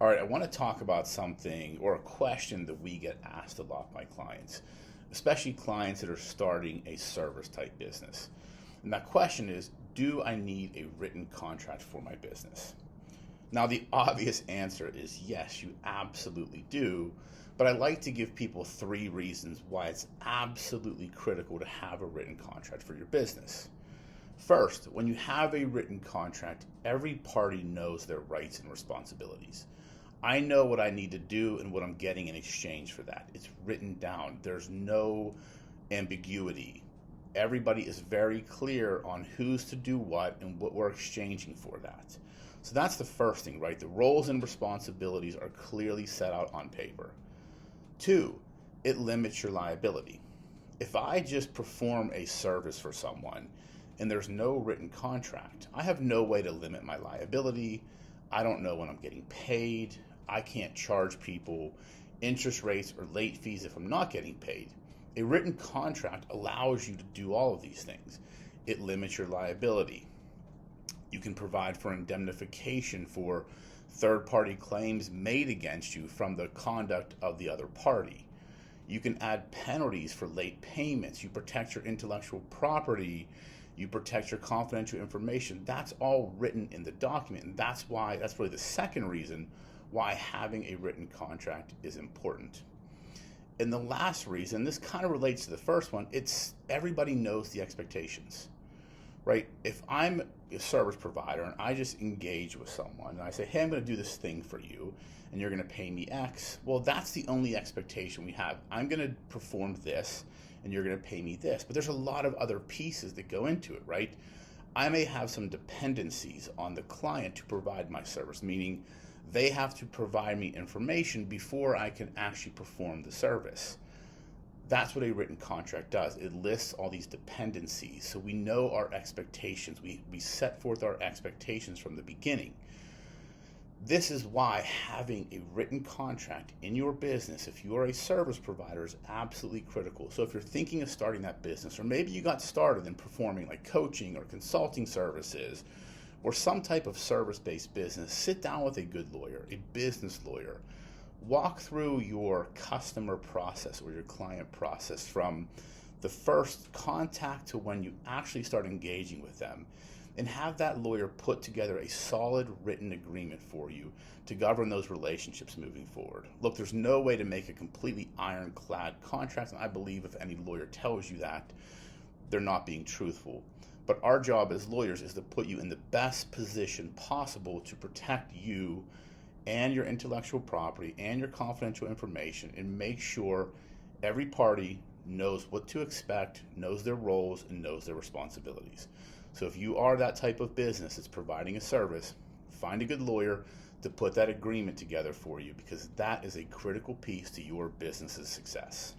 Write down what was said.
All right, I want to talk about something or a question that we get asked a lot by clients, especially clients that are starting a service type business. And that question is, do I need a written contract for my business? Now, the obvious answer is yes, you absolutely do. But I like to give people three reasons why it's absolutely critical to have a written contract for your business. First, when you have a written contract, every party knows their rights and responsibilities. I know what I need to do and what I'm getting in exchange for that. It's written down. There's no ambiguity. Everybody is very clear on who's to do what and what we're exchanging for that. So that's the first thing, right? The roles and responsibilities are clearly set out on paper. Two, it limits your liability. If I just perform a service for someone and there's no written contract, I have no way to limit my liability. I don't know when I'm getting paid. I can't charge people interest rates or late fees if I'm not getting paid. A written contract allows you to do all of these things. It limits your liability. You can provide for indemnification for third-party claims made against you from the conduct of the other party. You can add penalties for late payments. You protect your intellectual property. You protect your confidential information. That's all written in the document. And that's really the second reason why having a written contract is important. And the last reason, this kind of relates to the first one, it's everybody knows the expectations, right? If I'm a service provider and I just engage with someone and I say, hey, I'm going to do this thing for you and you're going to pay me X, well, that's the only expectation we have. I'm going to perform this and you're going to pay me this. But there's a lot of other pieces that go into it, right? I may have some dependencies on the client to provide my service, meaning they have to provide me information before I can actually perform the service. That's what a written contract does. It lists all these dependencies, so we know our expectations. We set forth our expectations from the beginning. This is why having a written contract in your business, if you are a service provider, is absolutely critical. So if you're thinking of starting that business, or maybe you got started in performing like coaching or consulting services, or some type of service-based business, sit down with a good lawyer, a business lawyer. Walk through your customer process or your client process from the first contact to when you actually start engaging with them, and have that lawyer put together a solid written agreement for you to govern those relationships moving forward. Look, there's no way to make a completely ironclad contract, and I believe if any lawyer tells you that, they're not being truthful. But our job as lawyers is to put you in the best position possible to protect you and your intellectual property and your confidential information, and make sure every party knows what to expect, knows their roles, and knows their responsibilities. So if you are that type of business that's providing a service, find a good lawyer to put that agreement together for you, because that is a critical piece to your business's success.